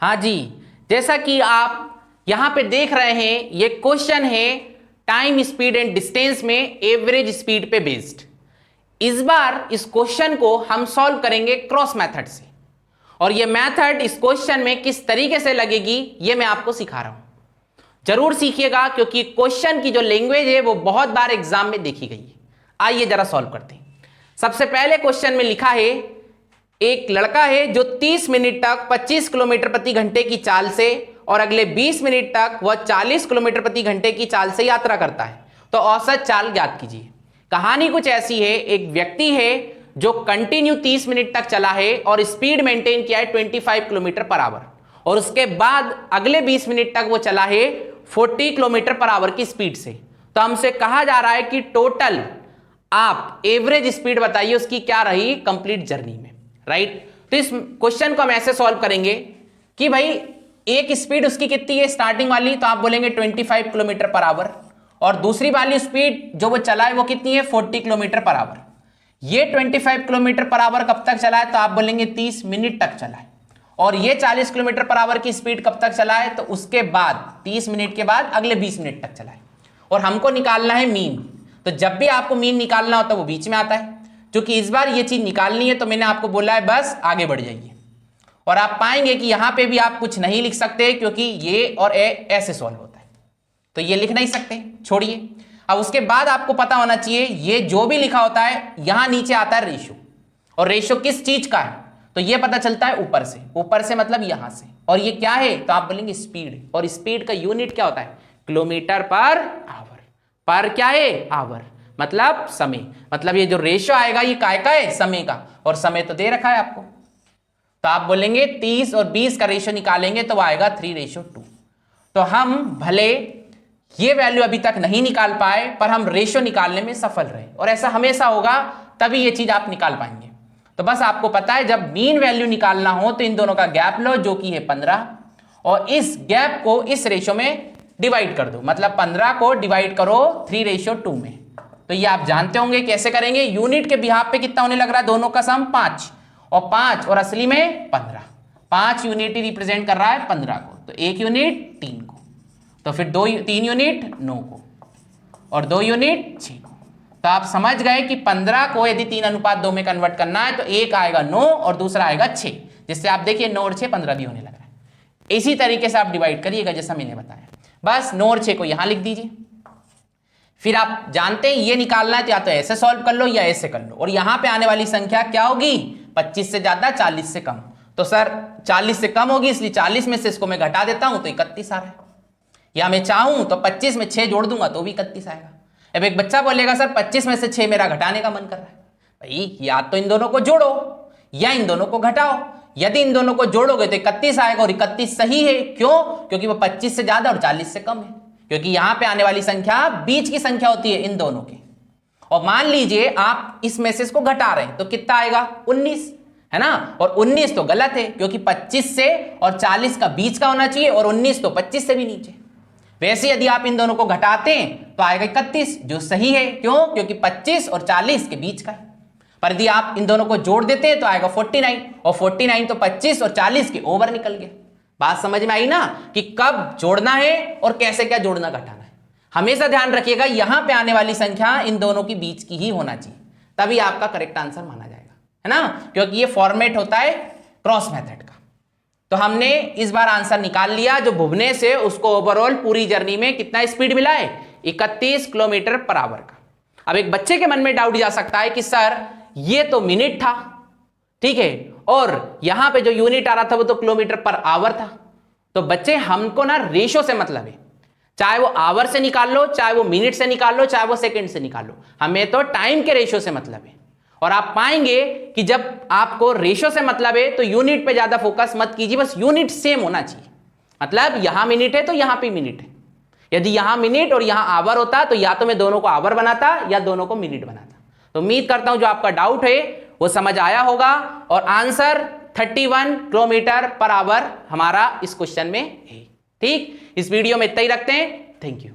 हाँ जी, जैसा कि आप यहां पे देख रहे हैं, ये क्वेश्चन है टाइम, स्पीड एंड डिस्टेंस में एवरेज स्पीड पे बेस्ड। इस बार इस क्वेश्चन को हम सॉल्व करेंगे क्रॉस मेथड से, और ये मेथड इस क्वेश्चन में किस तरीके से लगेगी ये मैं आपको सिखा रहा हूं। जरूर सीखिएगा, क्योंकि क्वेश्चन की जो लैंग्वेज है वो बहुत बार एग्जाम में देखी गई है। आइए जरा सॉल्व करते हैं। सबसे पहले क्वेश्चन में लिखा है, एक लड़का है जो 30 मिनट तक 25 किलोमीटर प्रति घंटे की चाल से और अगले 20 मिनट तक वह 40 किलोमीटर प्रति घंटे की चाल से यात्रा करता है, तो औसत चाल ज्ञात कीजिए। कहानी कुछ ऐसी है, एक व्यक्ति है जो कंटिन्यू 30 मिनट तक चला है और स्पीड मेंटेन किया है 25 किलोमीटर पर आवर, और उसके बाद अगले 20 मिनट तक वो चला है 40 किलोमीटर पर आवर की स्पीड से। तो हमसे कहा जा रहा है कि टोटल आप एवरेज स्पीड बताइए उसकी क्या रही कंप्लीट जर्नी में, राइट। तो इस क्वेश्चन को हम ऐसे सॉल्व करेंगे कि भाई एक स्पीड उसकी कितनी है स्टार्टिंग वाली, तो आप बोलेंगे 25 किलोमीटर पर आवर, और दूसरी वाली स्पीड जो वो चला है वो कितनी है 40 किलोमीटर पर आवर। ये 25 किलोमीटर पर आवर कब तक चला है, तो आप बोलेंगे 30 मिनट तक चला है, और ये 40 किलोमीटर पर आवर की स्पीड कब तक चला है, तो उसके बाद 30 मिनट के बाद अगले 20 मिनट तक चला है। और हमको निकालना है मीन, तो जब भी आपको मीन निकालना होता है वो बीच में आता है। क्योंकि इस बार ये चीज निकालनी है तो मैंने आपको बोला है बस आगे बढ़ जाइए, और आप पाएंगे कि यहां पे भी आप कुछ नहीं लिख सकते, क्योंकि ये और ए ऐसे सॉल्व होता है, तो ये लिख नहीं सकते, छोड़िए। अब उसके बाद आपको पता होना चाहिए, ये जो भी लिखा होता है यहां नीचे आता है रेशो, और रेशो किस चीज का है, तो ये पता चलता है ऊपर से। ऊपर से मतलब यहां से, और ये क्या है, तो आप बोलेंगे स्पीड, और स्पीड का यूनिट क्या होता है, किलोमीटर पर आवर। पर क्या है, आवर, मतलब समय, मतलब ये जो रेशो आएगा ये काय का है, समय का, और समय तो दे रखा है आपको। तो आप बोलेंगे 30 और 20 का रेशो निकालेंगे तो वो आएगा 3:2। तो हम भले ये वैल्यू अभी तक नहीं निकाल पाए, पर हम रेशो निकालने में सफल रहे, और ऐसा हमेशा होगा, तभी ये चीज आप निकाल पाएंगे। तो बस आपको पता है, जब मीन वैल्यू निकालना हो तो इन दोनों का गैप लो जो कि है 15, और इस गैप को इस रेशो में डिवाइड कर दो, मतलब 15 को डिवाइड करो 3:2 में। तो ये आप जानते होंगे कैसे करेंगे। यूनिट के बिहाफ पे कितना होने लग रहा है, दोनों का सम 5 और 5 और असली में 15। 5 यूनिट ही रिप्रेजेंट कर रहा है 15 को, तो 1 यूनिट 3 को, तो फिर 3 यूनिट 9 को, और 2 यूनिट 6 को। तो आप समझ गए कि 15 को यदि 3:2 में कन्वर्ट करना है तो एक आएगा 9 और दूसरा आएगा 6, जिससे आप देखिए 9 और 6 15 भी होने लग रहा है। इसी तरीके से आप डिवाइड करिएगा जैसा मैंने बताया। बस 9 और 6 को यहां लिख दीजिए। फिर आप जानते हैं ये निकालना है तो या तो ऐसे सॉल्व कर लो या ऐसे कर लो, और यहां पे आने वाली संख्या क्या होगी, 25 से ज्यादा 40 से कम। तो सर 40 से कम होगी, इसलिए 40 में से इसको मैं घटा देता हूं तो 31 आ रहा है, या मैं चाहूं तो 25 में 6 जोड़ दूंगा तो भी 31 आएगा। अब एक बच्चा बोलेगा सर 25 में से 6 मेरा घटाने का मन कर रहा है। भाई या तो इन दोनों को जोड़ो या इन दोनों को घटाओ। यदि इन दोनों को जोड़ोगे तो 31 आएगा, और 31 सही है। क्यों, क्योंकि वो 25 से ज्यादा और 40 से कम है, क्योंकि यहां पे आने वाली संख्या बीच की संख्या होती है इन दोनों की। और मान लीजिए आप इस में से इसको घटा रहे हैं तो कितना आएगा, 19, है ना। और 19 तो गलत है, क्योंकि 25 से और 40 का बीच का होना चाहिए, और 19 तो 25 से भी नीचे। वैसे यदि आप इन दोनों को घटाते हैं तो आएगा 31, जो सही है। क्यों, क्योंकि 25 और 40 के बीच का है। पर यदि आप इन दोनों को जोड़ देते हैं तो आएगा 49, और 49 तो 25 और 40 के ओवर निकल गया। बात समझ में आई ना, कि कब जोड़ना है और कैसे क्या जोड़ना घटाना है। हमेशा ध्यान रखिएगा यहां पे आने वाली संख्या इन दोनों की बीच की ही होना चाहिए, तभी आपका करेक्ट आंसर माना जाएगा, है ना, क्योंकि ये फॉर्मेट होता है क्रॉस मेथड का। तो हमने इस बार आंसर निकाल लिया, जो भुवने से उसको ओवरऑल पूरी जर्नी में कितना स्पीड मिला है, 31 किलोमीटर पर आवर का। अब एक बच्चे के मन में डाउट जा सकता है कि सर ये तो मिनट था, ठीक है, और यहां पे जो यूनिट आ रहा था वो तो किलोमीटर पर आवर था। तो बच्चे हमको ना रेशो से मतलब है, चाहे वो आवर से निकाल लो, चाहे वो मिनट से निकाल लो, चाहे वो सेकंड से निकाल लो, हमें तो टाइम के रेशो से मतलब है। और आप पाएंगे कि जब आपको रेशो से मतलब है तो यूनिट पे ज्यादा फोकस मत कीजिए, बस यूनिट सेम होना चाहिए। मतलब यहां मिनट है तो यहां पे मिनट है। यदि यहां मिनट और यहां आवर होता तो या तो मैं दोनों को आवर बनाता या दोनों को मिनट बनाता। तो उम्मीद करता हूं जो आपका डाउट है वो समझ आया होगा, और आंसर 31 किलोमीटर पर आवर हमारा इस क्वेश्चन में है। ठीक, इस वीडियो में इतना ही रखते हैं। Thank you.